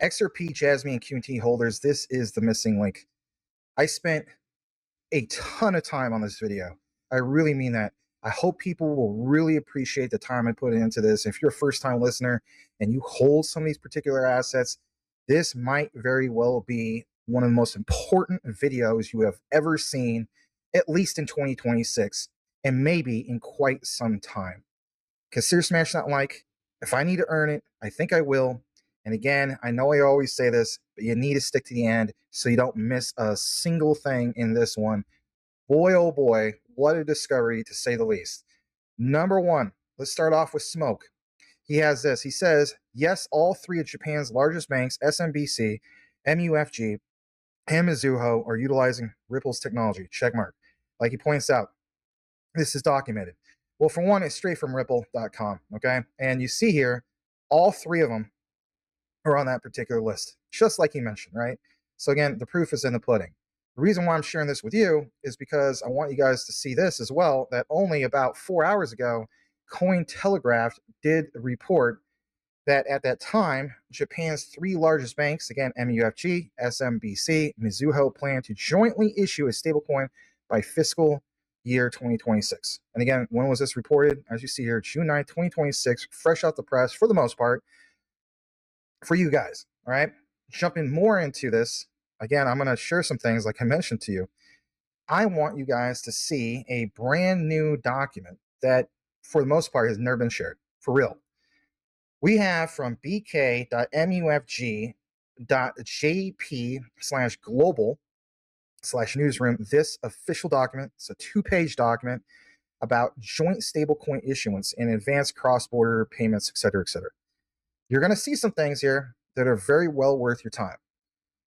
XRP JASMY and QNT holders, this is the missing link. I spent a ton of time on this video. I really mean that. I hope people will really appreciate the time I put into this. If you're a first-time listener and you hold some of these particular assets, this might very well be one of the most important videos you have ever seen, at least in 2026, and maybe in quite some time. Consider smashing that like. If I need to earn it, I think I will. And again, I know I always say this, but you need to stick to the end so you don't miss a single thing in this one. Boy, oh boy, what a discovery, to say the least. Number one, let's start off with Smoke. He has this. He says, yes, all three of Japan's largest banks, SMBC, MUFG, and Mizuho, are utilizing Ripple's technology. Checkmark. Like he points out, this is documented. Well, for one, it's straight from ripple.com, okay? And you see here, all three of them are on that particular list, just like he mentioned, right? So again, the proof is in the pudding. The reason why I'm sharing this with you is because I want you guys to see this as well, that only about 4 hours ago, Cointelegraph did report that at that time, Japan's three largest banks, again, MUFG, SMBC, Mizuho, plan to jointly issue a stablecoin by fiscal year 2026. And again, when was this reported? As you see here, June 9th, 2026, fresh out the press for the most part for you guys. All right, jumping more into this, again, I'm going to share some things like I mentioned to you. I want you guys to see a brand new document that for the most part has never been shared, for real. We have from bk.mufg.jp/global/newsroom this official document. It's a 2-page document about joint stablecoin issuance and advanced cross-border payments, et cetera, et cetera. You're going to see some things here that are very well worth your time.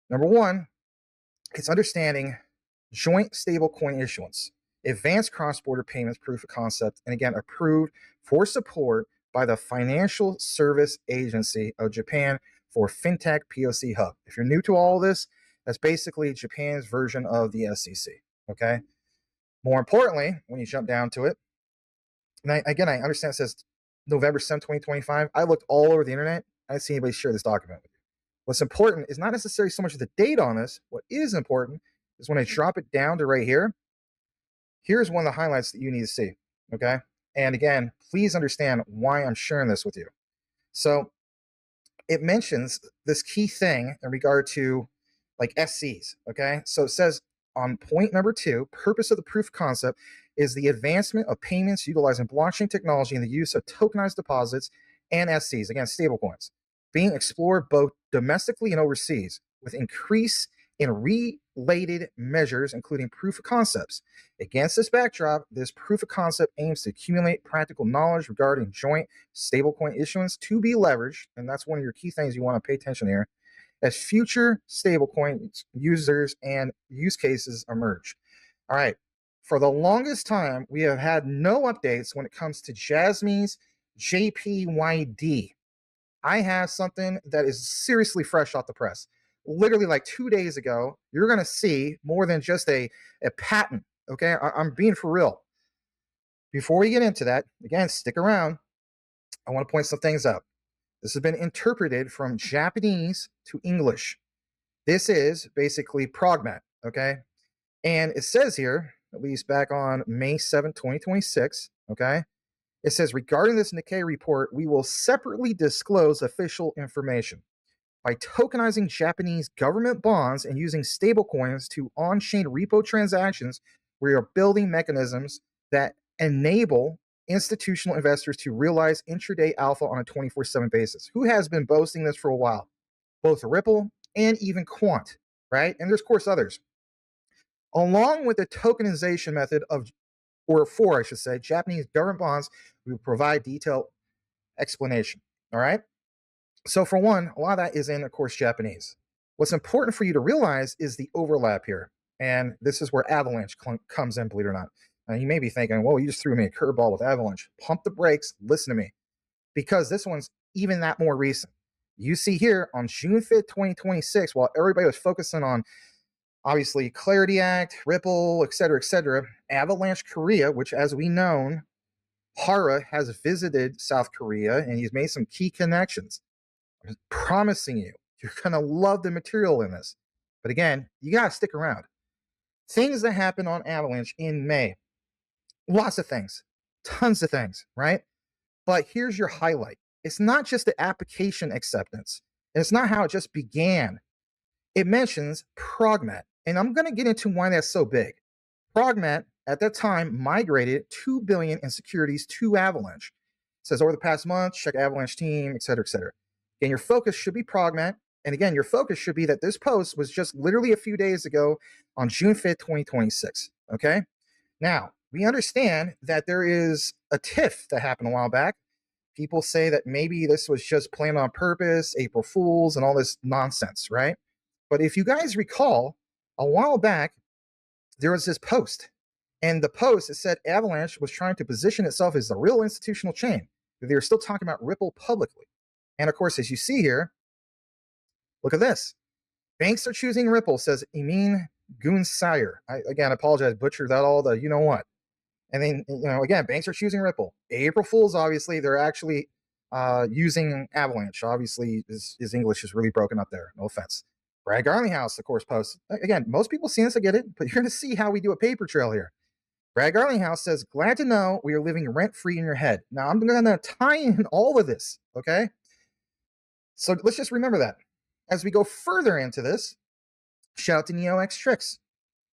Number one, it's understanding joint stablecoin issuance, advanced cross-border payments proof of concept, and again, approved for support by the Financial Service Agency of Japan for FinTech POC Hub. If you're new to all of this, that's basically Japan's version of the SEC, okay? More importantly, when you jump down to it, and I understand it says November 7th, 2025. I looked all over the internet. I didn't see anybody share this document with you. What's important is not necessarily so much the date on this. What is important is when I drop it down to right here, here's one of the highlights that you need to see, okay? And again, please understand why I'm sharing this with you. So it mentions this key thing in regard to like SCs, okay? So it says on point number 2, purpose of the proof of concept is the advancement of payments utilizing blockchain technology and the use of tokenized deposits and SCs, again, stablecoins, being explored both domestically and overseas with increase in related measures, including proof of concepts. Against this backdrop, this proof of concept aims to accumulate practical knowledge regarding joint stablecoin issuance to be leveraged, and that's one of your key things you want to pay attention here, as future stablecoin users and use cases emerge. All right, for the longest time, we have had no updates when it comes to Jasmy's JPYD. I have something that is seriously fresh off the press. Literally like 2 days ago, you're going to see more than just a patent, okay? I'm being for real. Before we get into that, again, stick around. I want to point some things out. This has been interpreted from Japanese to English. This is basically Progmat, okay? And it says here, at least back on May 7th, 2026, okay? It says, regarding this Nikkei report, we will separately disclose official information. By tokenizing Japanese government bonds and using stablecoins to on-chain repo transactions, we are building mechanisms that enable institutional investors to realize intraday alpha on a 24/7 basis. Who has been boasting this for a while? Both Ripple and even Quant, right? And there's, of course, others. Along with the tokenization method of, or for, I should say, Japanese government bonds, we will provide detailed explanation, all right? So for one, a lot of that is in, of course, Japanese. What's important for you to realize is the overlap here. And this is where Avalanche comes in, believe it or not. Now, you may be thinking, well, you just threw me a curveball with Avalanche. Pump the brakes, listen to me. Because this one's even that more recent. You see here on June 5th, 2026, while everybody was focusing on, obviously, Clarity Act, Ripple, et cetera, Avalanche Korea, which as we know, Hara has visited South Korea and he's made some key connections. I'm promising you, You're going to love the material in this. But again, you got to stick around. Things that happened on Avalanche in May. Lots of things. Tons of things, right? But here's your highlight. It's not just the application acceptance. It's not how it just began. It mentions Progmat. And I'm going to get into why that's so big. Progmat, at that time, migrated $2 billion in securities to Avalanche. It says over the past month, check Avalanche team, et cetera, et cetera. Again, your focus should be Progmat. And again, your focus should be that this post was just literally a few days ago on June 5th, 2026. Okay? Now, we understand that there is a tiff that happened a while back. People say that maybe this was just planned on purpose, April Fools, and all this nonsense, right? But if you guys recall, a while back, there was this post. And the post, it said Avalanche was trying to position itself as the real institutional chain. They were still talking about Ripple publicly. And of course, as you see here, look at this. Banks are choosing Ripple, says Emin Gunsire. Again, I apologize, butchered that all the you-know-what. And then, again, banks are choosing Ripple. April Fools, obviously, they're actually using Avalanche. Obviously, his English is really broken up there. No offense. Brad Garlinghouse, of course, posts. Again, most people see this, I get it, but you're going to see how we do a paper trail here. Brad Garlinghouse says, glad to know we are living rent-free in your head. Now, I'm going to tie in all of this, okay? So let's just remember that. As we go further into this, shout out to NeoX Tricks,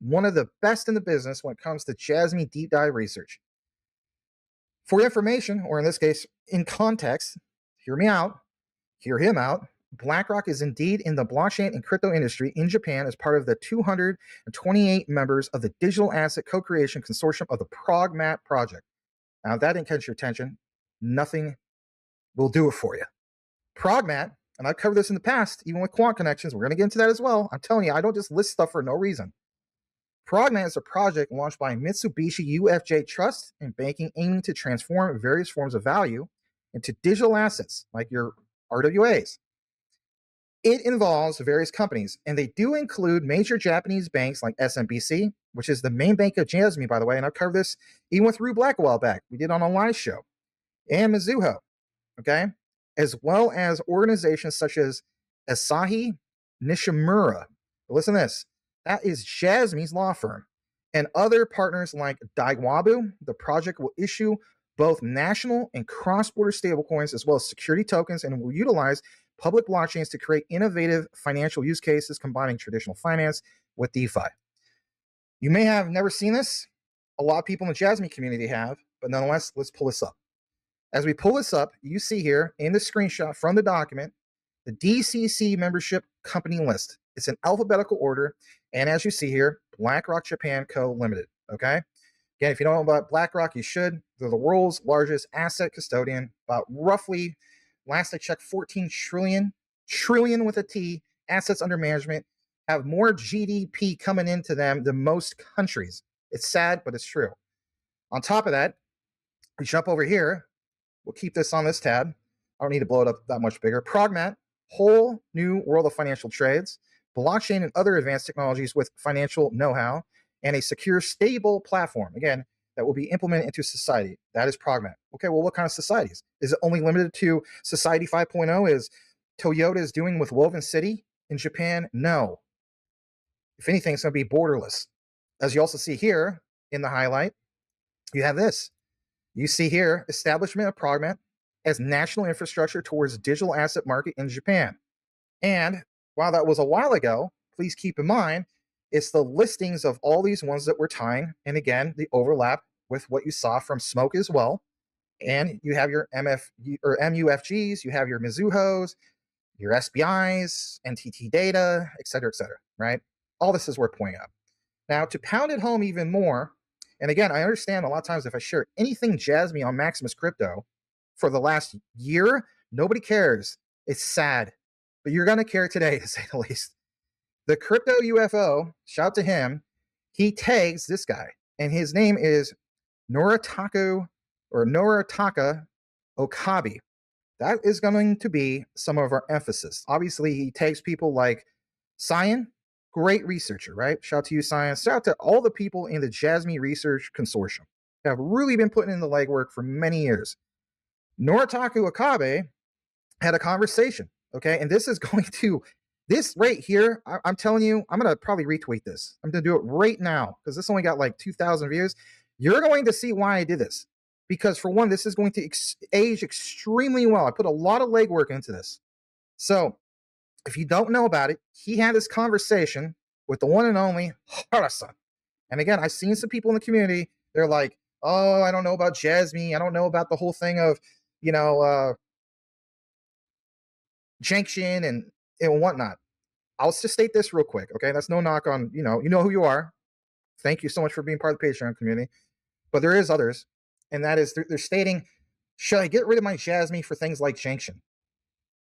one of the best in the business when it comes to Jasmy deep dive research. For information, or in this case, in context, hear me out, hear him out, BlackRock is indeed in the blockchain and crypto industry in Japan as part of the 228 members of the Digital Asset Co-Creation Consortium of the Progmat project. Now, if that didn't catch your attention, nothing will do it for you. Progmat, and I've covered this in the past, even with Quant connections, we're going to get into that as well. I'm telling you, I don't just list stuff for no reason. Progmat is a project launched by Mitsubishi UFJ Trust and Banking aiming to transform various forms of value into digital assets like your RWAs. It involves various companies, and they do include major Japanese banks like SMBC, which is the main bank of Jasmy, by the way, and I've covered this even with Rue Black a while back. We did on a live show. And Mizuho, okay? As well as organizations such as Asahi Nishimura. Listen to this. That is Jasmy's law firm. And other partners like Daiwabu. The project will issue both national and cross-border stablecoins as well as security tokens and will utilize public blockchains to create innovative financial use cases combining traditional finance with DeFi. You may have never seen this. A lot of people in the Jasmy community have, but nonetheless, let's pull this up. As we pull this up, you see here in the screenshot from the document, the DCC membership company list. It's in alphabetical order. And as you see here, BlackRock Japan Co. Limited, okay? Again, if you don't know about BlackRock, you should. They're the world's largest asset custodian, about roughly, last I checked, 14 trillion with a T, assets under management, have more GDP coming into them than most countries. It's sad, but it's true. On top of that, we jump over here. We'll keep this on this tab. I don't need to blow it up that much bigger. Progmat, whole new world of financial trades, blockchain and other advanced technologies with financial know-how, and a secure, stable platform, again, that will be implemented into society. That is Progmat. Okay, well, what kind of societies? Is it only limited to Society 5.0 as Toyota is doing with Woven City in Japan? No. If anything, it's going to be borderless. As you also see here in the highlight, you have this. You see here, establishment of Progmat as national infrastructure towards digital asset market in Japan. And while that was a while ago, please keep in mind, it's the listings of all these ones that we're tying. And again, the overlap with what you saw from Smoke as well. And you have your MUFGs, you have your Mizuhos, your SBIs, NTT data, et cetera, right? All this is worth pointing out. Now, to pound it home even more, and again, I understand a lot of times if I share anything Jasmy on Maximus Crypto for the last year, nobody cares. It's sad. But you're going to care today, to say the least. The Crypto UFO, shout to him, he tags this guy, and his name is Noritaka Okabe. That is going to be some of our emphasis. Obviously, he tags people like Cyan, great researcher, right? Shout out to you, Cyan. Shout out to all the people in the Jasmy Research Consortium who have really been putting in the legwork for many years. Noritaka Okabe had a conversation, okay? And this is going to This right here, I'm telling you, I'm going to probably retweet this. I'm going to do it right now because this only got like 2,000 views. You're going to see why I did this. Because for one, this is going to age extremely well. I put a lot of legwork into this. So if you don't know about it, he had this conversation with the one and only Hara-san. And again, I've seen some people in the community. They're like, oh, I don't know about Jasmy. I don't know about the whole thing of, you know, Junction and whatnot. I'll just state this real quick, okay? That's no knock on, you know who you are. Thank you so much for being part of the Patreon community. But there is others, and that is they're stating, should I get rid of my Jasmy for things like Junction?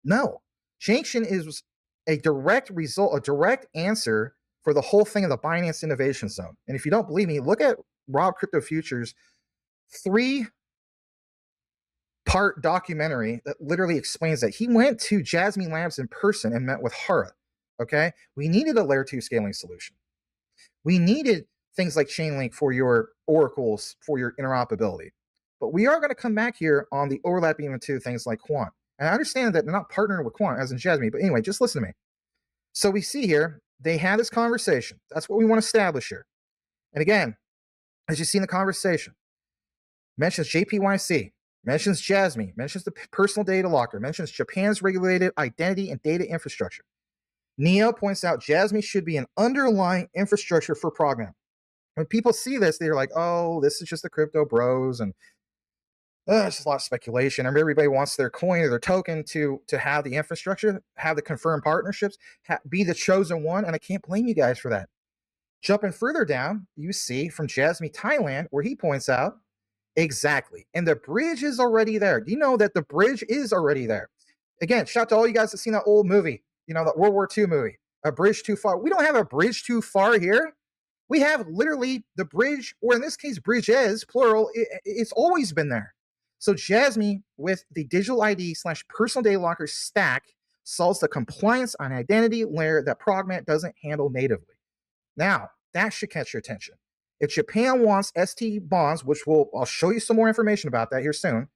No. Junction is a direct result, a direct answer for the whole thing of the Binance Innovation Zone. And if you don't believe me, look at Rob Crypto Futures' 3-part documentary that literally explains that. He went to Jasmy Labs in person and met with Hara. Okay, we needed a layer 2 scaling solution. We needed things like Chainlink for your oracles, for your interoperability. But we are going to come back here on the overlapping into things like Quant. And I understand that they're not partnering with Quant, as in Jasmy, but anyway, just listen to me. So we see here, they had this conversation. That's what we want to establish here. And again, as you see in the conversation, mentions JPYC, mentions Jasmy, mentions the personal data locker, mentions Japan's regulated identity and data infrastructure. Neo points out Jasmy should be an underlying infrastructure for Progmat. When people see this, they're like, oh, this is just the crypto bros, and it's just a lot of speculation. And everybody wants their coin or their token to have the infrastructure, have the confirmed partnerships, be the chosen one, and I can't blame you guys for that. Jumping further down, you see from Jasmy Thailand, where he points out, exactly, and the bridge is already there. Do you know that the bridge is already there? Again, shout out to all you guys that seen that old movie, you know, that World War II movie, A Bridge Too Far. We don't have a bridge too far here. We have literally the bridge, or in this case, bridges, plural. It's always been there. So Jasmy, with the digital ID / personal data locker stack, solves the compliance on identity layer that Progmat doesn't handle natively. Now, that should catch your attention. If Japan wants ST bonds, which I'll show you some more information about that here soon,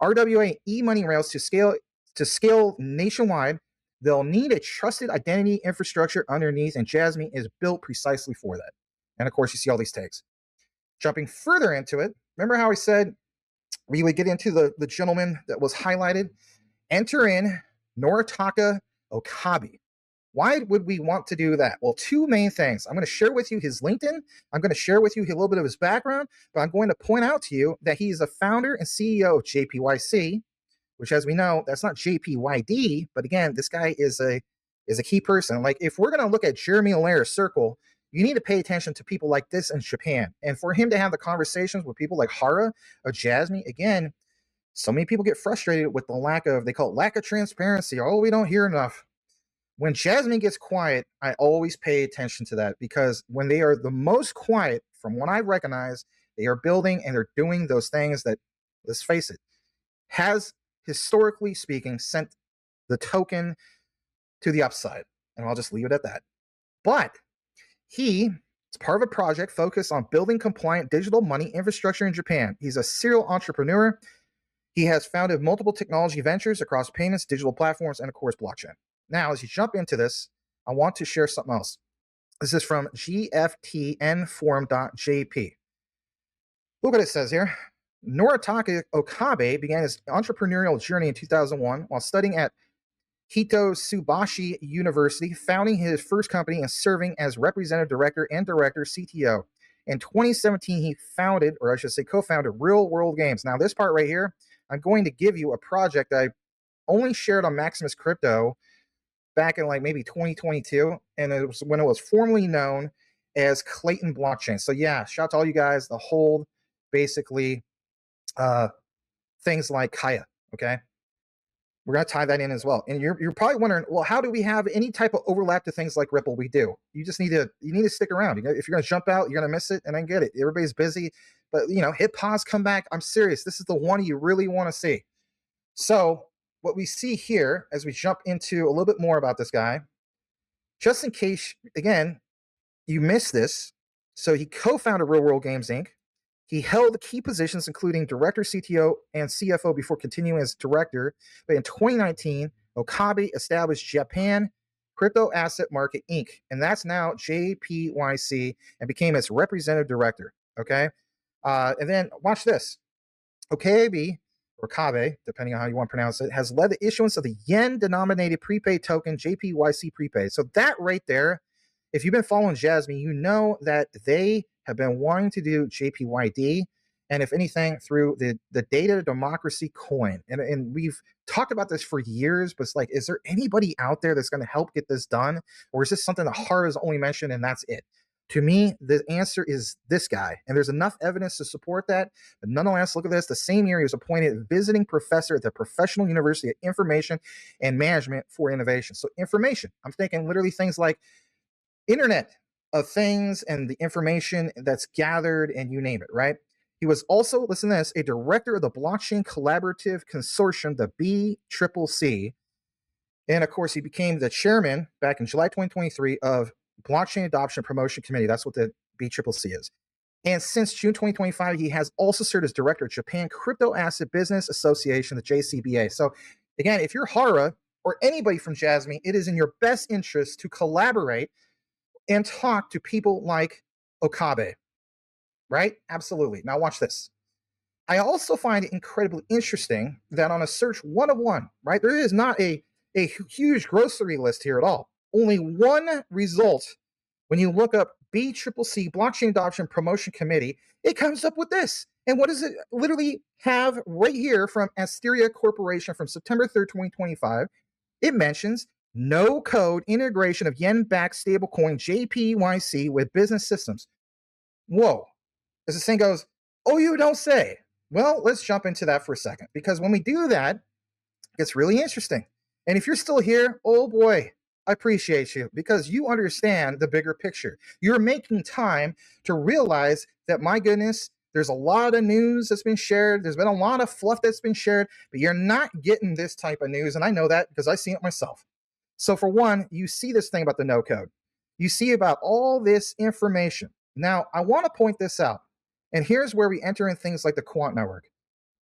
RWA e-money rails to scale nationwide, they'll need a trusted identity infrastructure underneath, and Jasmy is built precisely for that. And of course, you see all these tags. Jumping further into it, remember how I said we would get into the gentleman that was highlighted? Enter in Noritaka Okabe. Why would we want to do that? Well, two main things. I'm going to share with you his LinkedIn. I'm going to share with you a little bit of his background, but I'm going to point out to you that he's a founder and CEO of JPYC, which, as we know, that's not JPYD. But again, this guy is a key person. Like, if we're going to look at Jeremy Allaire's circle, you need to pay attention to people like this in Japan. And for him to have the conversations with people like Hara or Jasmy, again, so many people get frustrated with the lack of transparency. Oh, we don't hear enough. When Jasmy gets quiet, I always pay attention to that, because when they are the most quiet, from what I recognize, they are building and they're doing those things that, let's face it, has, historically speaking, sent the token to the upside. And I'll just leave it at that. But he is part of a project focused on building compliant digital money infrastructure in Japan. He's a serial entrepreneur. He has founded multiple technology ventures across payments, digital platforms, and of course, blockchain. Now, as you jump into this, I want to share something else. This is from gftnforum.jp. Look what it says here. Noritaka Okabe began his entrepreneurial journey in 2001 while studying at Hitotsubashi University, founding his first company and serving as representative director and director CTO. In 2017, he founded, or I should say co-founded, Real World Games. Now, this part right here, I'm going to give you a project that I only shared on Maximus Crypto back in like maybe 2022, and it was when it was formerly known as Clayton Blockchain. So yeah, shout out to all you guys that hold basically things like Kaya, okay? We're going to tie that in as well. And you're probably wondering, well, how do we have any type of overlap to things like Ripple? We do. You just need to stick around. If you're going to jump out, you're going to miss it, and I get it. Everybody's busy, but hit pause, come back. I'm serious. This is the one you really want to see. So what we see here, as we jump into a little bit more about this guy, just in case, again, you missed this. So he co-founded Real World Games, Inc. He held key positions, including director, CTO, and CFO before continuing as director. But in 2019, Okabe established Japan Crypto Asset Market Inc. And that's now JPYC, and became its representative director. Okay. And then watch this. OKAB, or Kabe, depending on how you want to pronounce it, has led the issuance of the yen-denominated prepaid token JPYC Prepaid. So that right there, if you've been following Jasmy, you know that they have been wanting to do JPYD, and if anything, through the Data Democracy coin. And we've talked about this for years, but it's like, is there anybody out there that's going to help get this done? Or is this something that Hara has only mentioned and that's it? To me, the answer is this guy, and there's enough evidence to support that. But nonetheless, look at this. The same year, he was appointed visiting professor at the Professional University of Information and Management for Innovation. So information, I'm thinking literally things like Internet of Things and the information that's gathered and you name it, right? He was also, listen to this, a director of the Blockchain Collaborative Consortium, the BCCC. And of course, he became the chairman back in July 2023 of Blockchain Adoption Promotion Committee. That's what the BCCC is. And since June 2025, he has also served as director of Japan Crypto Asset Business Association, the JCBA. So again, if you're Hara or anybody from Jasmy, it is in your best interest to collaborate and talk to people like Okabe, right? Absolutely. Now watch this. I also find it incredibly interesting that on a search 101, right, there is not a huge grocery list here at all. Only one result when you look up BCCC, Blockchain Adoption Promotion Committee, it comes up with this. And what does it literally have right here from Asteria Corporation from September 3rd, 2025? It mentions no code integration of yen-backed stablecoin JPYC with business systems. Whoa. As this thing goes, oh, you don't say. Well, let's jump into that for a second, because when we do that, it gets really interesting. And if you're still here, oh boy, I appreciate you, because you understand the bigger picture. You're making time to realize that, my goodness, there's a lot of news that's been shared. There's been a lot of fluff that's been shared, but you're not getting this type of news. And I know that because I've seen it myself. So for one, you see this thing about the no code. You see about all this information. Now, I want to point this out. And here's where we enter in things like the Quant network.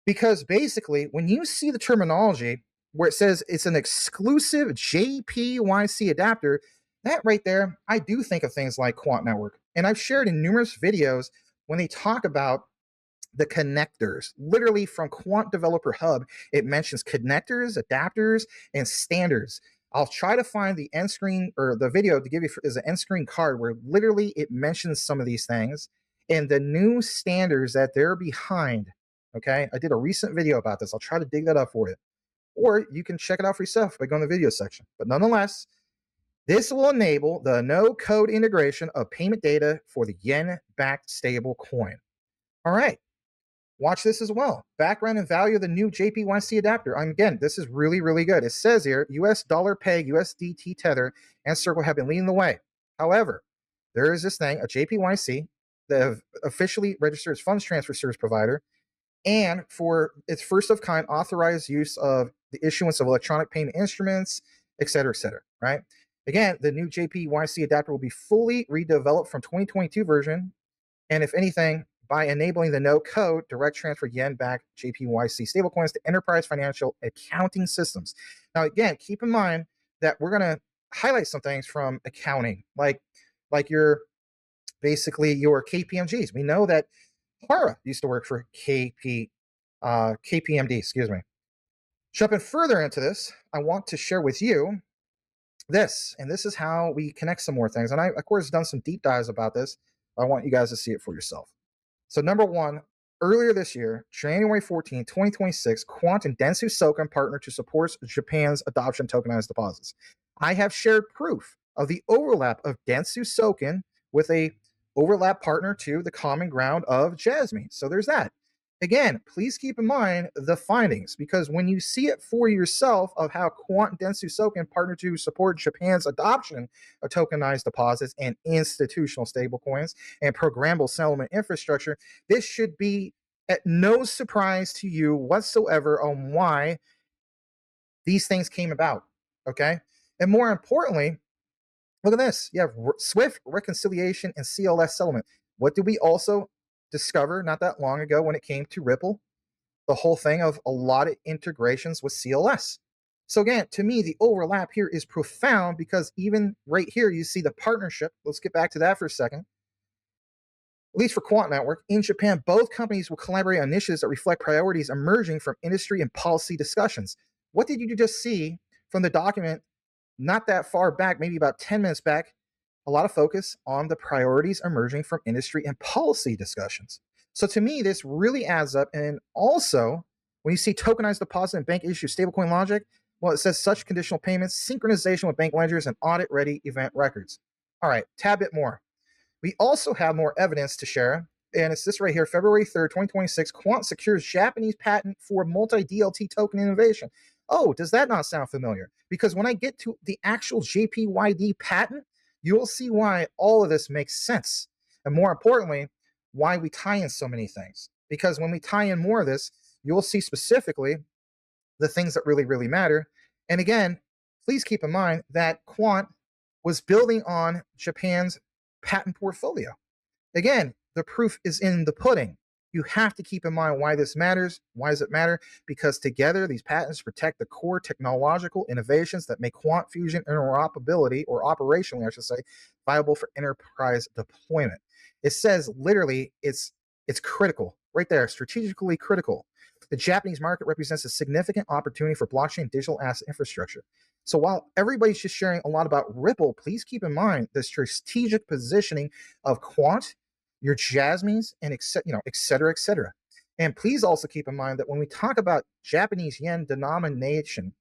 Because basically, when you see the terminology where it says it's an exclusive JPYC adapter, that right there, I do think of things like Quant network. And I've shared in numerous videos when they talk about the connectors. Literally from Quant Developer Hub, it mentions connectors, adapters, and standards. I'll try to find the end screen or the video to give you as an end screen card where literally it mentions some of these things and the new standards that they're behind. Okay, I did a recent video about this. I'll try to dig that up for you. Or you can check it out for yourself by going to the video section. But nonetheless, this will enable the no-code integration of payment data for the yen-backed stable coin. All right, watch this as well. Background and value of the new JPYC adapter. Again, this is really, really good. It says here, US dollar peg, USDT tether, and Circle have been leading the way. However, there is this thing, a JPYC, that have officially registered as funds transfer service provider, and for its first of kind authorized use of the issuance of electronic payment instruments, et cetera, right? Again, the new JPYC adapter will be fully redeveloped from 2022 version, and if anything, by enabling the no-code direct transfer yen-backed JPYC stablecoins to enterprise financial accounting systems. Now, again, keep in mind that we're going to highlight some things from accounting, like your basically your KPMGs. We know that Hara used to work for KPMD, excuse me. Jumping further into this, I want to share with you this, and this is how we connect some more things. And I, of course, done some deep dives about this. I want you guys to see it for yourself. So number one, earlier this year, January 14, 2026, Quant and Dentsu Soken partnered to support Japan's adoption tokenized deposits. I have shared proof of the overlap of Dentsu Soken with a overlap partner to the common ground of Jasmy. So there's that. Again, please keep in mind the findings, because when you see it for yourself of how Quant and Dentsu Soken partner to support Japan's adoption of tokenized deposits and institutional stablecoins and programmable settlement infrastructure, this should be at no surprise to you whatsoever on why these things came about, okay? And more importantly, look at this. You have Swift reconciliation and CLS settlement. What did we also discover not that long ago when it came to Ripple? The whole thing of a lot of integrations with CLS. So again, to me, the overlap here is profound because even right here, you see the partnership. Let's get back to that for a second. At least for Quant Network, in Japan, both companies will collaborate on initiatives that reflect priorities emerging from industry and policy discussions. What did you just see from the document not that far back, maybe about 10 minutes back? A lot of focus on the priorities emerging from industry and policy discussions. So to me, this really adds up. And also, when you see tokenized deposit and bank issue stablecoin logic, well, it says such conditional payments, synchronization with bank ledgers, and audit-ready event records. All right, tad bit more. We also have more evidence to share, and it's this right here, February 3rd, 2026, Quant secures Japanese patent for multi-DLT token innovation. Oh, does that not sound familiar? Because when I get to the actual JPYD patent, you'll see why all of this makes sense. And more importantly, why we tie in so many things. Because when we tie in more of this, you'll see specifically the things that really, really matter. And again, please keep in mind that Quant was building on Japan's patent portfolio. Again, the proof is in the pudding. You have to keep in mind why this matters. Why does it matter? Because together, these patents protect the core technological innovations that make quant fusion interoperability, or operationally, I should say, viable for enterprise deployment. It says literally it's critical right there, strategically critical. The Japanese market represents a significant opportunity for blockchain digital asset infrastructure. So while everybody's just sharing a lot about Ripple, please keep in mind the strategic positioning of Quant, your Jasmys, and et cetera, et cetera. And please also keep in mind that when we talk about Japanese yen denomination,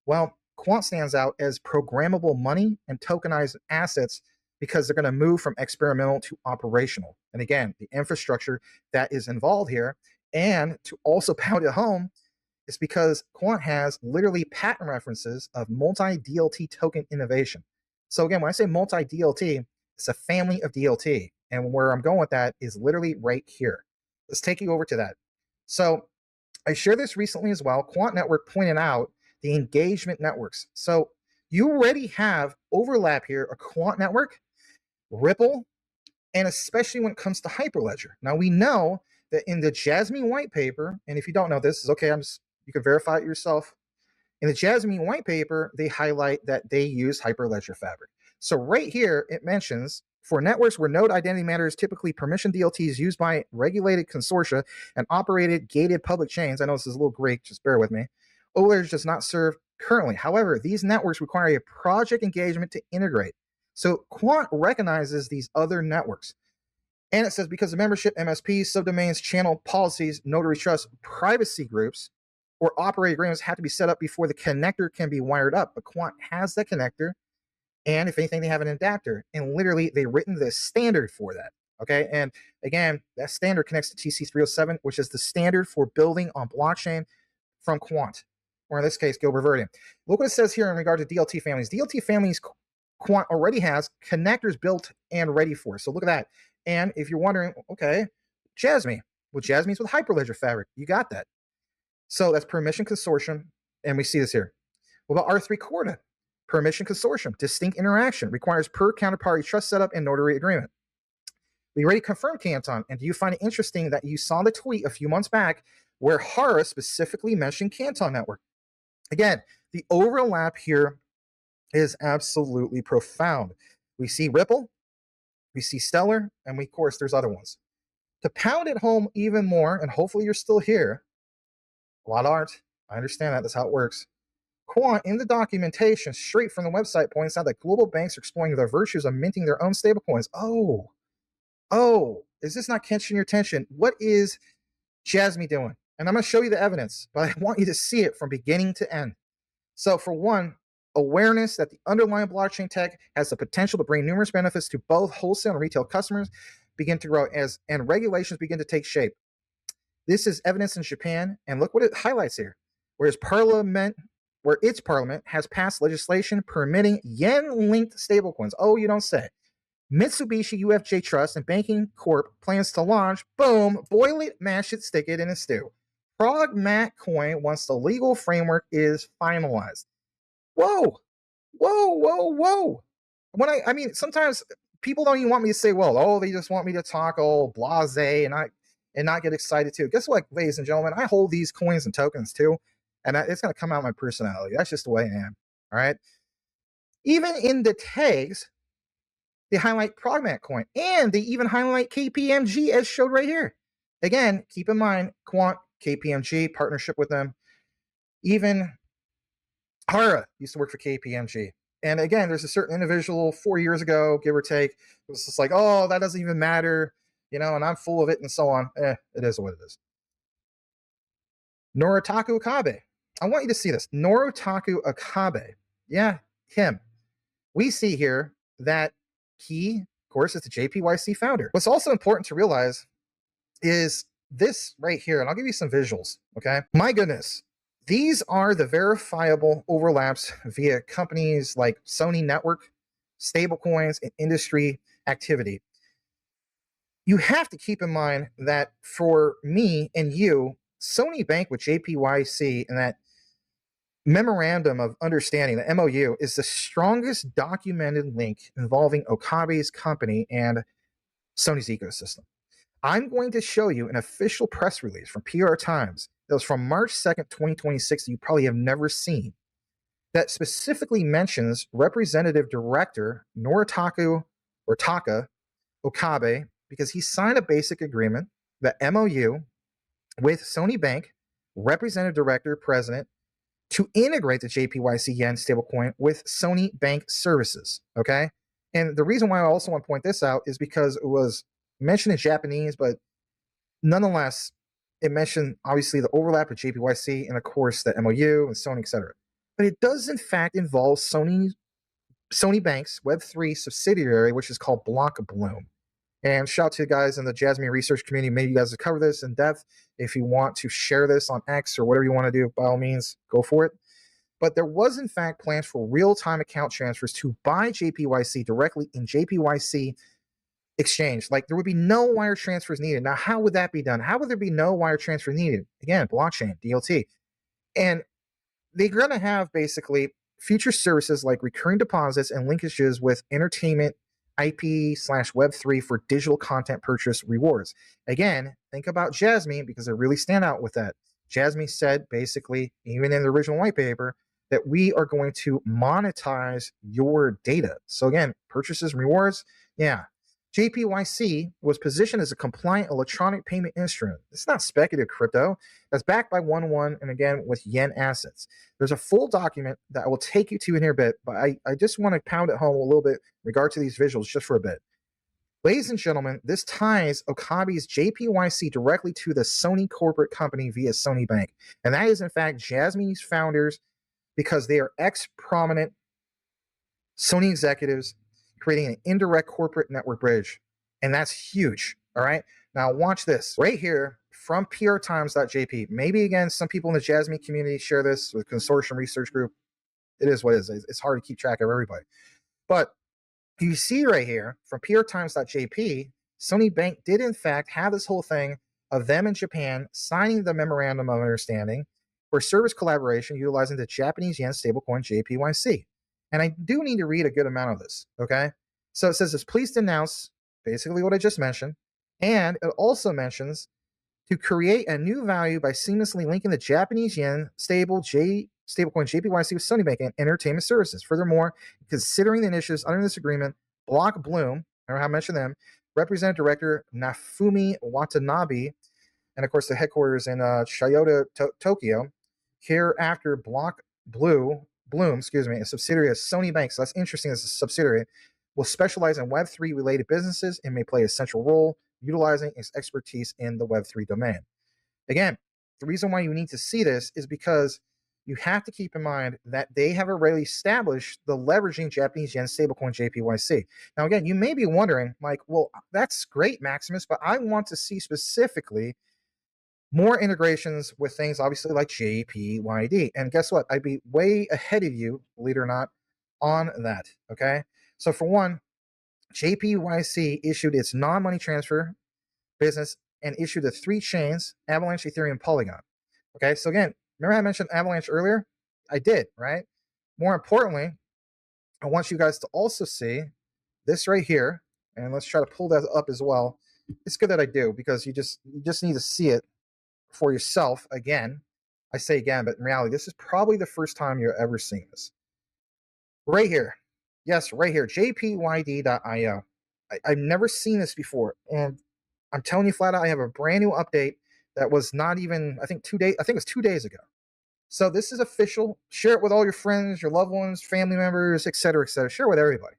well, Quant stands out as programmable money and tokenized assets because they're going to move from experimental to operational. And again, the infrastructure that is involved here, and to also pound it home, is because Quant has literally patent references of multi-DLT token innovation. So again, when I say multi-DLT, it's a family of DLT. And where I'm going with that is literally right here. Let's take you over to that. So I shared this recently as well. Quant Network pointed out the engagement networks. So you already have overlap here, a Quant Network, Ripple, and especially when it comes to Hyperledger. Now we know that in the Jasmy white paper, and if you don't know this, is okay, you can verify it yourself. In the Jasmy white paper, they highlight that they use Hyperledger Fabric. So right here, it mentions for networks where node identity matters, typically permission DLTs used by regulated consortia and operated gated public chains. I know this is a little Greek, just bear with me. Overledger does not serve currently. However, these networks require a project engagement to integrate. So Quant recognizes these other networks. And it says because of membership, MSPs, subdomains, channel policies, notary trusts, privacy groups, or operating agreements have to be set up before the connector can be wired up. But Quant has that connector, and if anything, they have an adapter. And literally, they've written the standard for that. Okay, and again, that standard connects to TC307, which is the standard for building on blockchain from Quant, or in this case, Gilbert Verdi. Look what it says here in regard to DLT families. DLT families, Quant already has connectors built and ready for. So look at that. And if you're wondering, okay, Jasmy, well, Jasmy's with Hyperledger Fabric. You got that. So that's permission consortium, and we see this here. What about R3 Corda? Permission consortium, distinct interaction, requires per counterparty trust setup and notary agreement. We already confirmed Canton, and do you find it interesting that you saw the tweet a few months back where Hara specifically mentioned Canton Network? Again, the overlap here is absolutely profound. We see Ripple, we see Stellar, and of course, there's other ones. To pound it home even more, and hopefully you're still here, a lot aren't. I understand that. That's how it works. Quant, in the documentation, straight from the website, points out that global banks are exploring the virtues of minting their own stablecoins. Oh, is this not catching your attention? What is Jasmy doing? And I'm going to show you the evidence, but I want you to see it from beginning to end. So for one, awareness that the underlying blockchain tech has the potential to bring numerous benefits to both wholesale and retail customers begin to grow and regulations begin to take shape. This is evidence in Japan, and look what it highlights here. Where its parliament has passed legislation permitting yen-linked stablecoins. Oh, you don't say. Mitsubishi UFJ Trust and Banking Corp plans to launch, boom, boil it, mash it, stick it in a stew. Progmat coin once the legal framework is finalized. Whoa. When I mean, sometimes people don't even want me to say, well, oh, they just want me to talk all blasé and not get excited too. Guess what, ladies and gentlemen? I hold these coins and tokens too. And it's going to come out of my personality. That's just the way I am. All right. Even in the tags, they highlight Progmat coin, and they even highlight KPMG as showed right here. Again, keep in mind, Quant, KPMG, partnership with them. Even Hara used to work for KPMG. And again, there's a certain individual 4 years ago, give or take, it was just like, oh, that doesn't even matter, and I'm full of it and so on. It is what it is. Noritaku Akabe. I want you to see this. Noritaku Akabe. Yeah, him. We see here that he, of course, is the JPYC founder. What's also important to realize is this right here, and I'll give you some visuals, okay? My goodness, these are the verifiable overlaps via companies like Sony Network, Stablecoins, and industry activity. You have to keep in mind that for me and you, Sony Bank with JPYC and that memorandum of understanding, the MOU, is the strongest documented link involving Okabe's company and Sony's ecosystem. I'm going to show you an official press release from PR Times that was from March 2nd, 2026 that you probably have never seen, that specifically mentions Representative Director Noritaku or Taka Okabe, because he signed a basic agreement, the MOU, with Sony Bank, Representative Director, President, to integrate the JPYC Yen stablecoin with Sony Bank services, okay? And the reason why I also want to point this out is because it was mentioned in Japanese, but nonetheless, it mentioned obviously the overlap with JPYC and of course the MOU and Sony, etc. But it does in fact involve Sony Bank's Web3 subsidiary, which is called Block Bloom. And shout out to the guys in the Jasmy research community. Maybe you guys will cover this in depth. If you want to share this on X or whatever you want to do, by all means, go for it. But there was, in fact, plans for real-time account transfers to buy JPYC directly in JPYC exchange. Like, there would be no wire transfers needed. Now, how would that be done? How would there be no wire transfer needed? Again, blockchain, DLT. And they're going to have, basically, future services like recurring deposits and linkages with entertainment, IP/Web3 for digital content purchase rewards. Again, think about Jasmy because they really stand out with that. Jasmy said basically, even in the original white paper, that we are going to monetize your data. So again, purchases and rewards, yeah. JPYC was positioned as a compliant electronic payment instrument. It's not speculative crypto. That's backed by 1-1 and again with yen assets. There's a full document that I will take you to in here a bit, but I just want to pound it home a little bit in regard to these visuals just for a bit. Ladies and gentlemen, this ties Okabe's JPYC directly to the Sony corporate company via Sony Bank. And that is in fact Jasmy's founders because they are ex-prominent Sony executives creating an indirect corporate network bridge. And that's huge. All right. Now watch this right here from prtimes.jp. Maybe again, some people in the Jasmy community share this with Consortium Research Group. It is what it is. It's hard to keep track of everybody. But you see right here from prtimes.jp, Sony Bank did in fact have this whole thing of them in Japan signing the memorandum of understanding for service collaboration utilizing the Japanese yen stablecoin JPYC. And I do need to read a good amount of this, okay? So it says, it's pleased to announce basically what I just mentioned. And it also mentions to create a new value by seamlessly linking the Japanese yen stablecoin JPYC with Sony Bank and entertainment services. Furthermore, considering the initiatives under this agreement, Block Bloom, remember how I mentioned them, Representative Director Nafumi Watanabe, and of course the headquarters in Chiyoda, Tokyo, hereafter Block Bloom, a subsidiary of Sony Bank, so that's interesting as a subsidiary, will specialize in Web3 related businesses and may play a central role utilizing its expertise in the Web3 domain. Again, the reason why you need to see this is because you have to keep in mind that they have already established the leveraging Japanese yen stablecoin JPYC. Now, again, you may be wondering, like, well, that's great, Maximus, but I want to see specifically more integrations with things obviously like JPYD. And guess what? I'd be way ahead of you, believe it or not, on that, okay? So for one, JPYC issued its non-money transfer business and issued the 3 chains, Avalanche, Ethereum, Polygon. Okay, so again, remember I mentioned Avalanche earlier? I did, right? More importantly, I want you guys to also see this right here, and let's try to pull that up as well. It's good that I do because you just need to see it for yourself again. I say again, but in reality, this is probably the first time you're ever seeing this. Right here. Yes, right here, JPYD.io. I've never seen this before. And I'm telling you flat out, I have a brand new update that was not even, I think it was 2 days ago. So this is official. Share it with all your friends, your loved ones, family members, et cetera, et cetera. Share it with everybody.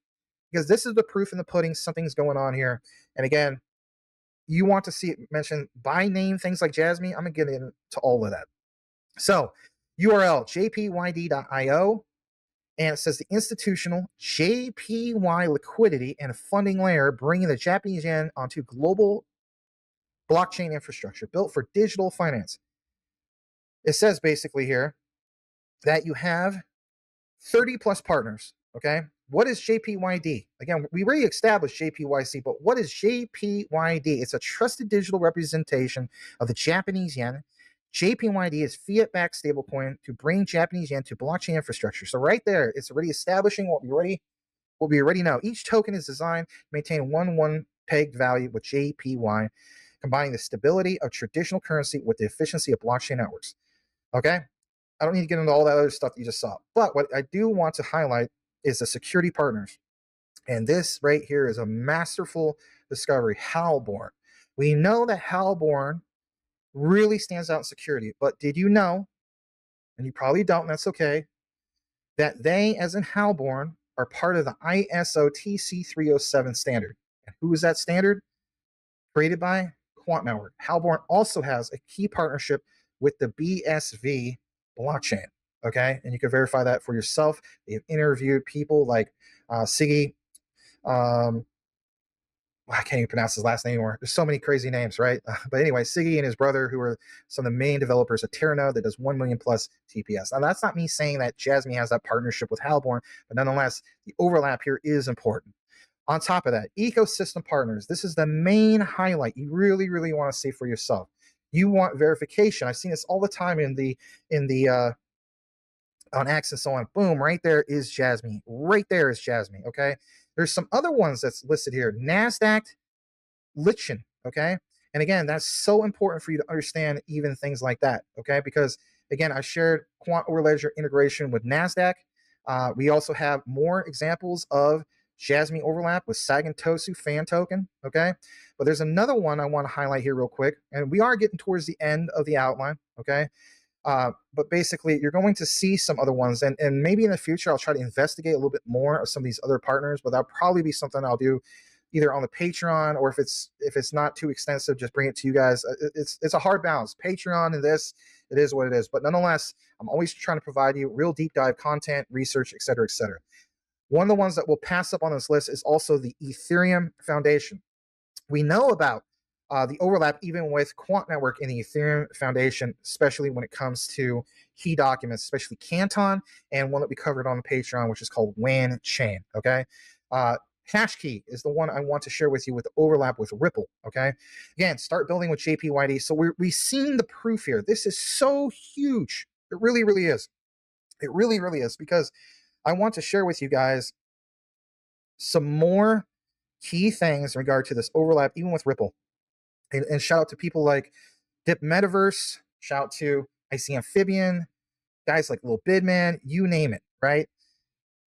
Because this is the proof in the pudding. Something's going on here. And again, you want to see it mentioned by name, things like Jasmy. I'm going to get into all of that. So URL, jpyd.io. And it says the institutional JPY liquidity and funding layer, bringing the Japanese yen onto global blockchain infrastructure built for digital finance. It says basically here that you have 30 plus partners. Okay. What is JPYD? Again, we already established JPYC, but what is JPYD? It's a trusted digital representation of the Japanese yen. JPYD is fiat-backed stablecoin to bring Japanese yen to blockchain infrastructure. So right there, it's already establishing what we already know. Each token is designed to maintain one pegged value with JPY, combining the stability of traditional currency with the efficiency of blockchain networks. Okay? I don't need to get into all that other stuff that you just saw. But what I do want to highlight is the security partners. And this right here is a masterful discovery, Halborn. We know that Halborn really stands out in security, but did you know, and you probably don't, and that's okay, that they, as in Halborn, are part of the ISO TC 307 standard. And who is that standard? Created by Quant Network. Halborn also has a key partnership with the BSV blockchain. Okay, and you can verify that for yourself. They've interviewed people like Siggy. I can't even pronounce his last name anymore. There's so many crazy names, right? But anyway, Siggy and his brother, who are some of the main developers of Terranode that does 1 million plus TPS. Now, that's not me saying that Jasmy has that partnership with Halborn, but nonetheless, the overlap here is important. On top of that, ecosystem partners. This is the main highlight you really, really want to see for yourself. You want verification. I've seen this all the time on X and so on. Boom, right there is Jasmy. Right there is Jasmy, okay? There's some other ones that's listed here. NASDAQ, Litchin, okay? And again, that's so important for you to understand even things like that, okay? Because, again, I shared Quant Overledger integration with NASDAQ. We also have more examples of Jasmy overlap with Sagantosu fan token, okay? But there's another one I want to highlight here real quick, and we are getting towards the end of the outline, okay? But basically, you're going to see some other ones, and maybe in the future, I'll try to investigate a little bit more of some of these other partners, but that'll probably be something I'll do either on the Patreon, or if it's not too extensive, just bring it to you guys. It's a hard balance. Patreon and this, it is what it is. But nonetheless, I'm always trying to provide you real deep dive content, research, et cetera, et cetera. One of the ones that we'll pass up on this list is also the Ethereum Foundation. We know about the overlap even with Quant Network and the Ethereum Foundation, especially when it comes to key documents, especially Canton, and one that we covered on the Patreon, which is called WAN Chain, okay? Hashkey is the one I want to share with you with the overlap with Ripple, okay? Again, start building with JPYD. So we've seen the proof here. This is so huge. It really, really is. It really, really is, because I want to share with you guys some more key things in regard to this overlap, even with Ripple. And shout out to people like Dip Metaverse, shout out to IC Amphibian, guys like Lil Bidman, you name it, right?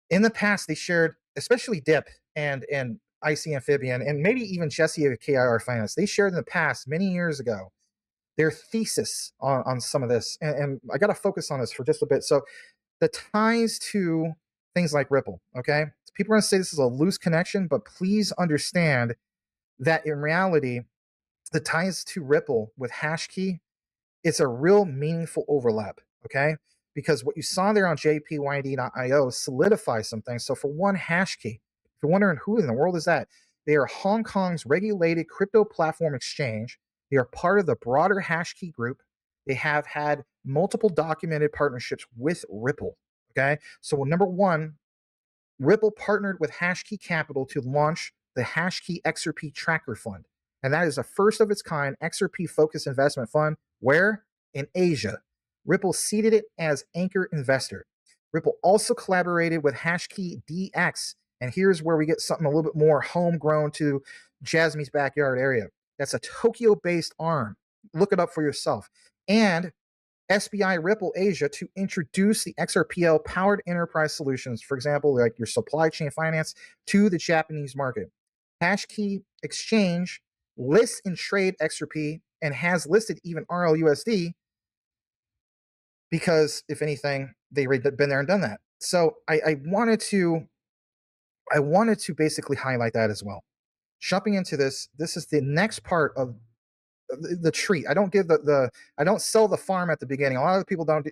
In the past, they shared, especially Dip and IC Amphibian, and maybe even Jesse of KIR Finance, they shared in the past, many years ago, their thesis on some of this. And I got to focus on this for just a bit. So the ties to things like Ripple, okay? People are going to say this is a loose connection, but please understand that in reality, the ties to Ripple with Hashkey, it's a real meaningful overlap, okay? Because what you saw there on JPYD.io solidifies some things. So for one, Hashkey, if you're wondering who in the world is that, they are Hong Kong's regulated crypto platform exchange. They are part of the broader Hashkey group. They have had multiple documented partnerships with Ripple, okay? So number one, Ripple partnered with Hashkey Capital to launch the Hashkey XRP Tracker Fund. And that is a first of its kind XRP-focused investment fund. Where? In Asia. Ripple seeded it as anchor investor. Ripple also collaborated with Hashkey DX. And here's where we get something a little bit more homegrown to Jasmy's backyard area. That's a Tokyo-based arm. Look it up for yourself. And SBI Ripple Asia to introduce the XRPL powered enterprise solutions, for example, like your supply chain finance, to the Japanese market. Hashkey Exchange lists and trade XRP and has listed even RLUSD because, if anything, they've been there and done that. So I wanted to basically highlight that as well. Jumping into this is the next part of the treat. I don't give I don't sell the farm at the beginning. A lot of people don't,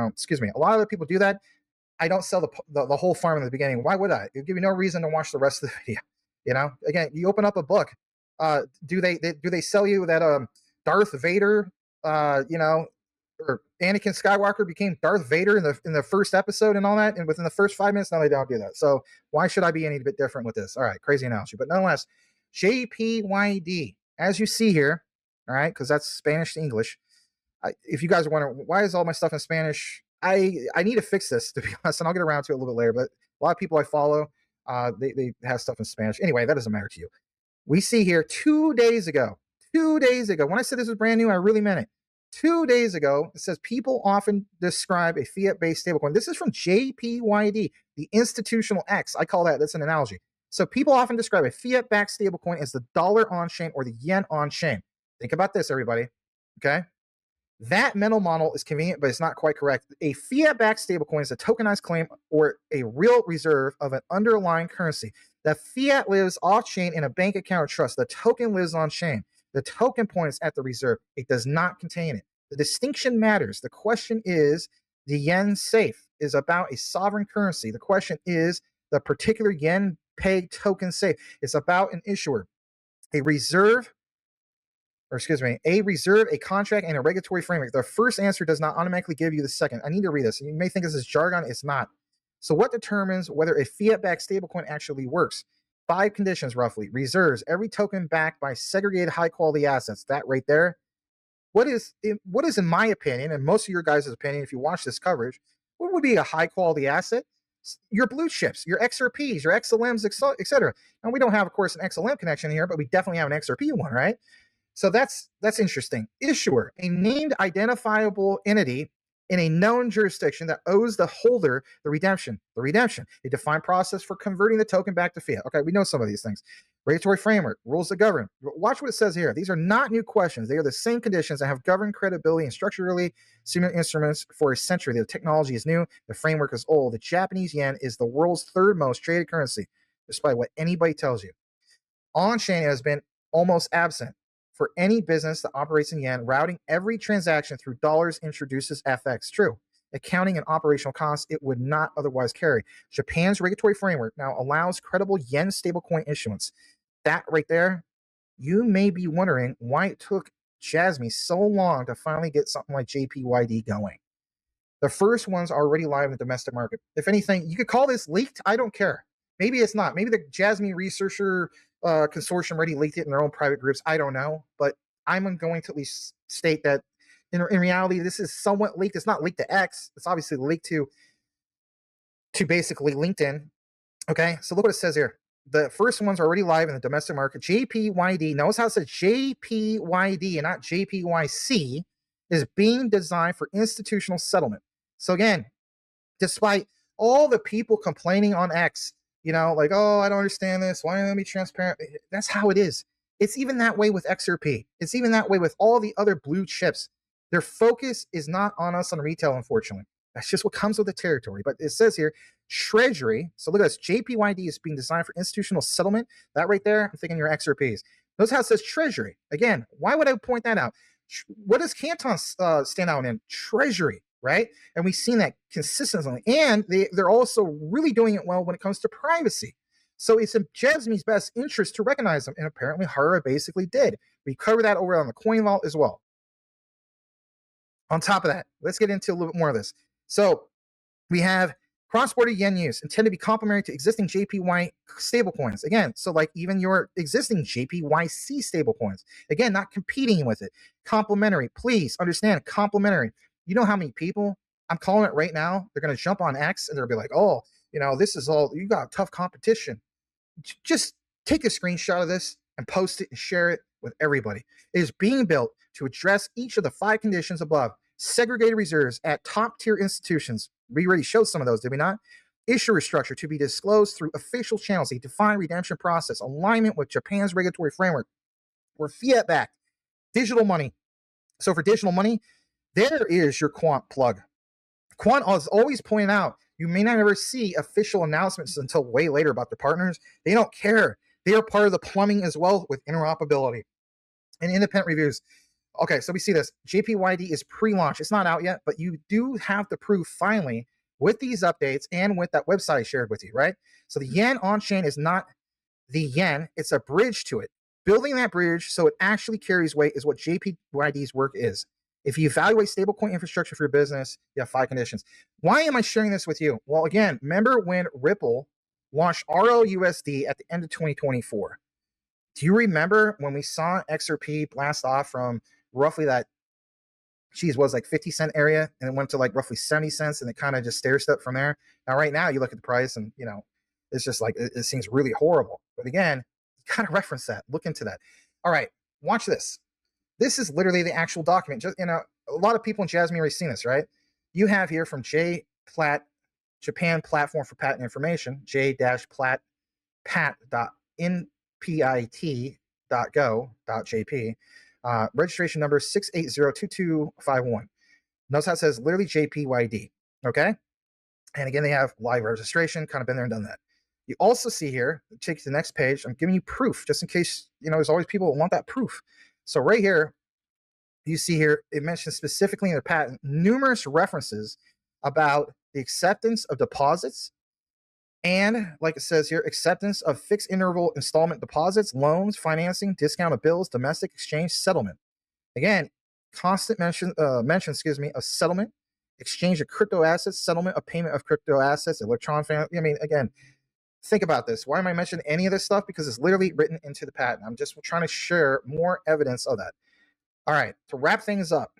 excuse me. A lot of people do that. I don't sell the whole farm in the beginning. Why would I? It would give you no reason to watch the rest of the video. Again, you open up a book. Do they sell you that Darth Vader, or Anakin Skywalker became Darth Vader in the first episode and all that, and within the first 5 minutes? No, they don't do that. So why should I be any bit different with this? All right, crazy analogy, but nonetheless, JPYD, as you see here, all right, because that's Spanish to English. If you guys are wondering why is all my stuff in Spanish, I need to fix this, to be honest, and I'll get around to it a little bit later. But a lot of people I follow, they have stuff in Spanish. Anyway, that doesn't matter to you. We see here 2 days ago. 2 days ago, when I said this was brand new, I really meant it. 2 days ago, it says people often describe a fiat-based stablecoin. This is from JPYD, the institutional X. I call that's an analogy. So people often describe a fiat-backed stablecoin as the dollar on-chain or the yen on-chain. Think about this, everybody. Okay? That mental model is convenient, but it's not quite correct. A fiat-backed stablecoin is a tokenized claim or a real reserve of an underlying currency. The fiat lives off-chain in a bank account or trust. The token lives on-chain. The token points at the reserve. It does not contain it. The distinction matters. The question is, the yen safe is about a sovereign currency. The question is, the particular yen-pegged token safe. It's about an issuer. A reserve, a contract, and a regulatory framework. The first answer does not automatically give you the second. I need to read this. You may think this is jargon. It's not. So what determines whether a fiat-backed stablecoin actually works? 5 conditions, roughly. Reserves, every token backed by segregated high-quality assets. That right there. What is, in my opinion, and most of your guys' opinion, if you watch this coverage, what would be a high-quality asset? Your blue chips, your XRPs, your XLMs, etc. And we don't have, of course, an XLM connection here, but we definitely have an XRP one, right? So that's interesting. Issuer, a named identifiable entity in a known jurisdiction that owes the holder the redemption. A defined process for converting the token back to fiat. Okay, we know some of these things. Regulatory framework, rules that govern. Watch what it says here. These are not new questions. They are the same conditions that have governed credibility and structurally similar instruments for a century. The technology is new. The framework is old. The Japanese yen is the world's 3rd most traded currency, despite what anybody tells you. On-chain has been almost absent. For any business that operates in yen, routing every transaction through dollars introduces FX. True. Accounting and operational costs it would not otherwise carry. Japan's regulatory framework now allows credible yen stablecoin issuance. That right there, you may be wondering why it took Jasmy so long to finally get something like JPYD going. The first one's already live in the domestic market. If anything, you could call this leaked. I don't care. Maybe it's not. Maybe the Jasmy researcher consortium already leaked it in their own private groups. I don't know, but I'm going to at least state that in reality, this is somewhat leaked. It's not leaked to X. It's obviously leaked to basically LinkedIn. Okay, so look what it says here. The first ones are already live in the domestic market. JPYD, notice how it says JPYD and not JPYC, is being designed for institutional settlement. So again, despite all the people complaining on X, like, oh, I don't understand this. Why don't I be transparent? That's how it is. It's even that way with XRP. It's even that way with all the other blue chips. Their focus is not on us on retail, unfortunately. That's just what comes with the territory. But it says here, Treasury. So look at this. JPYD is being designed for institutional settlement. That right there, I'm thinking your XRPs. Notice how it says Treasury. Again, why would I point that out? What does Canton stand out in? Treasury. Right? And we've seen that consistently. And they're also really doing it well when it comes to privacy. So it's in Jasmy's best interest to recognize them. And apparently Hara basically did. We covered that over on the Coin Vault as well. On top of that, let's get into a little bit more of this. So we have cross-border yen use intended to be complementary to existing JPY stablecoins. Again, so like even your existing JPYC stablecoins. Again, not competing with it. Complementary. Please understand, complementary. You know how many people, I'm calling it right now, they're going to jump on X and they'll be like, oh, this is all, you got tough competition. Just take a screenshot of this and post it and share it with everybody. It is being built to address each of the 5 conditions above. Segregated reserves at top tier institutions. We already showed some of those, did we not? Issuer structure to be disclosed through official channels, a defined redemption process, alignment with Japan's regulatory framework. We're fiat backed, digital money. So for digital money, there is your Quant plug. Quant is always pointing out, you may not ever see official announcements until way later about their partners. They don't care. They are part of the plumbing as well with interoperability and independent reviews. Okay, so we see this. JPYD is pre-launch. It's not out yet, but you do have the proof finally with these updates and with that website I shared with you, right? So the yen on-chain is not the yen. It's a bridge to it. Building that bridge so it actually carries weight is what JPYD's work is. If you evaluate stablecoin infrastructure for your business, you have 5 conditions. Why am I sharing this with you? Well, again, remember when Ripple launched ROUSD at the end of 2024? Do you remember when we saw XRP blast off from roughly that, was like 50 cent area, and it went to like roughly 70 cents, and it kind of just stair-stepped from there? Now, right now, you look at the price, and it's just like, it seems really horrible. But again, you gotta reference that, look into that. All right, watch this. This is literally the actual document. Just, a lot of people in Jasmy already seen this, right? You have here from JPLAT, Japan Platform for Patent Information, j-plat.npit.go.jp, registration number 6802251. Notice how it says literally JPYD, okay? And again, they have live registration, kind of been there and done that. You also see here, take the next page, I'm giving you proof, just in case, there's always people that want that proof. So right here, you see here, it mentions specifically in the patent numerous references about the acceptance of deposits and, like it says here, acceptance of fixed interval installment deposits, loans, financing, discounted bills, domestic exchange, settlement. Again, constant mention of settlement, exchange of crypto assets, settlement of payment of crypto assets, again, think about this. Why am I mentioning any of this stuff? Because it's literally written into the patent. I'm just trying to share more evidence of that. All right, to wrap things up,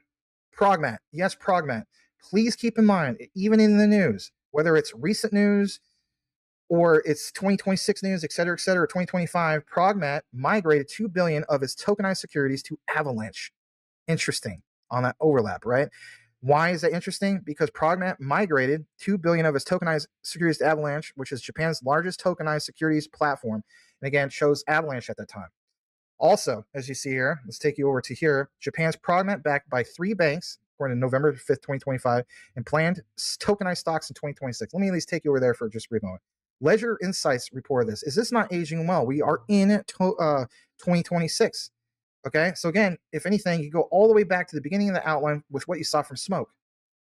Progmat. Yes, Progmat. Please keep in mind, even in the news, whether it's recent news or it's 2026 news, et cetera, 2025, Progmat migrated 2 billion of its tokenized securities to Avalanche. Interesting on that overlap, right? Why is that interesting? Because Progmat migrated 2 billion of its tokenized securities to Avalanche, which is Japan's largest tokenized securities platform. And again, chose Avalanche at that time. Also, as you see here, let's take you over to here. Japan's Progmat, backed by 3 banks, according to November 5th, 2025, and planned tokenized stocks in 2026. Let me at least take you over there for just a brief moment. Ledger Insights reported this. Is this not aging well? We are in 2026. Okay, so again, if anything, you go all the way back to the beginning of the outline with what you saw from Smoke.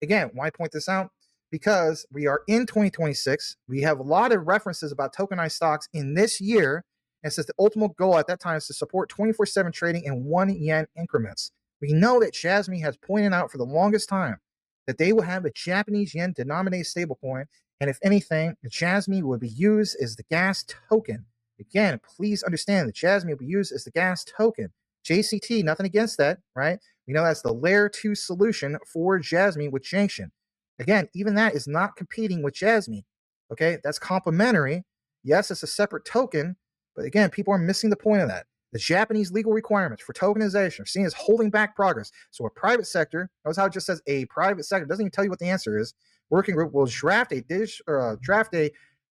Again, why point this out? Because we are in 2026. We have a lot of references about tokenized stocks in this year, and says the ultimate goal at that time is to support 24/7 trading in 1 yen increments. We know that Jasmy has pointed out for the longest time that they will have a Japanese yen denominated stablecoin, and if anything, the Jasmy will be used as the gas token. Again, please understand that Jasmy will be used as the gas token. JCT, nothing against that, right? We know that's the layer 2 solution for Jasmy with Junction. Again, even that is not competing with Jasmy. Okay, that's complementary. Yes, it's a separate token, but again, people are missing the point of that. The Japanese legal requirements for tokenization are seen as holding back progress. So a private sector, notice how it just says a private sector, doesn't even tell you what the answer is. Working group will draft a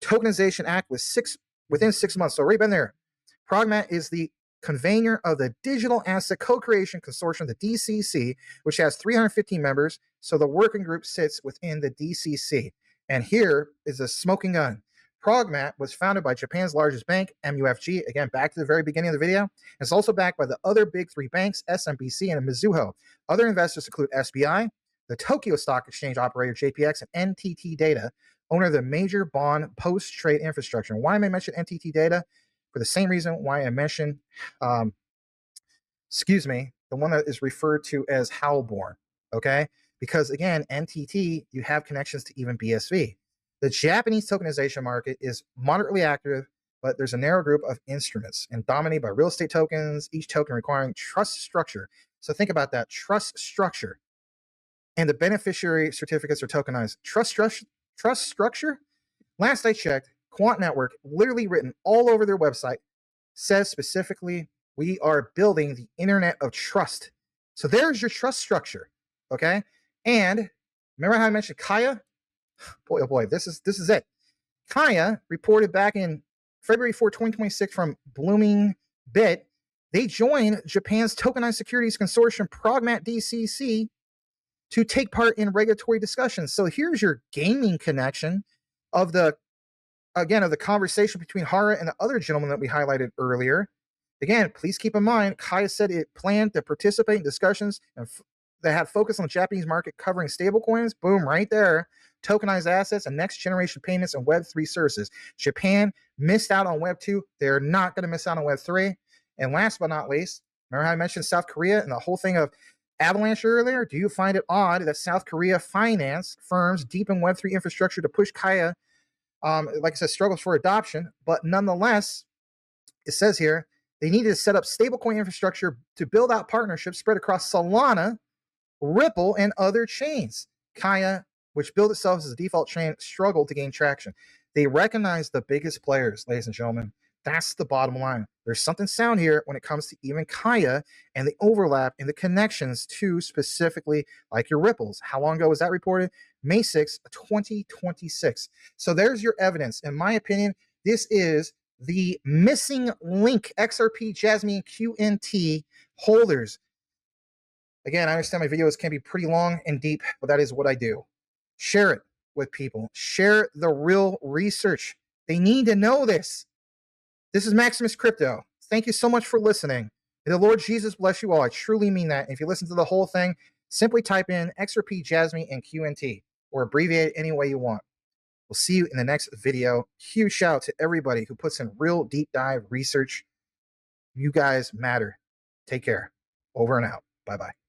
tokenization act within 6 months. So already been there. Progmat is the convener of the Digital Asset Co-Creation Consortium, the DCC, which has 315 members. So the working group sits within the DCC. And here is a smoking gun. Progmat was founded by Japan's largest bank, MUFG. Again, back to the very beginning of the video. It's also backed by the other big 3 banks, SMBC and Mizuho. Other investors include SBI, the Tokyo Stock Exchange operator JPX, and NTT Data, owner of the major bond post-trade infrastructure. And why am I mentioning NTT Data? For the same reason why I mentioned, the one that is referred to as Howlborn, okay? Because again, NTT, you have connections to even BSV. The Japanese tokenization market is moderately active, but there's a narrow group of instruments and dominated by real estate tokens, each token requiring trust structure. So think about that, trust structure. And the beneficiary certificates are tokenized. Trust structure? Last I checked, Quant Network, literally written all over their website, says specifically, we are building the internet of trust. So there's your trust structure, okay? And remember how I mentioned Kaya? Boy, oh boy, this is it. Kaya reported back in February 4, 2026 from Blooming Bit. They joined Japan's Tokenized Securities Consortium, Progmat DCC, to take part in regulatory discussions. So here's your gaming connection of the conversation between Hara and the other gentleman that we highlighted earlier. Again, please keep in mind, Kaya said it planned to participate in discussions that have focused on the Japanese market covering stablecoins. Boom, right there. Tokenized assets and next generation payments and Web3 services. Japan missed out on Web2. They're not going to miss out on Web3. And last but not least, remember how I mentioned South Korea and the whole thing of Avalanche earlier? Do you find it odd that South Korea finance firms deep in Web3 infrastructure to push Kaya, like I said, struggles for adoption? But nonetheless, it says here, they needed to set up stablecoin infrastructure to build out partnerships spread across Solana, Ripple, and other chains. Kaya, which built itself as a default chain, struggled to gain traction. They recognize the biggest players, ladies and gentlemen. That's the bottom line. There's something sound here when it comes to even Kaya and the overlap and the connections to specifically like your Ripples. How long ago was that reported? May 6, 2026. So there's your evidence. In my opinion, this is the missing link. XRP JASMY QNT holders. Again, I understand my videos can be pretty long and deep, but that is what I do. Share it with people. Share the real research. They need to know this. This is Maximus Crypto. Thank you so much for listening. May the Lord Jesus bless you all. I truly mean that. If you listen to the whole thing, simply type in XRP JASMY and QNT, or abbreviate it any way you want. We'll see you in the next video. Huge shout out to everybody who puts in real deep dive research. You guys matter. Take care. Over and out. Bye-bye.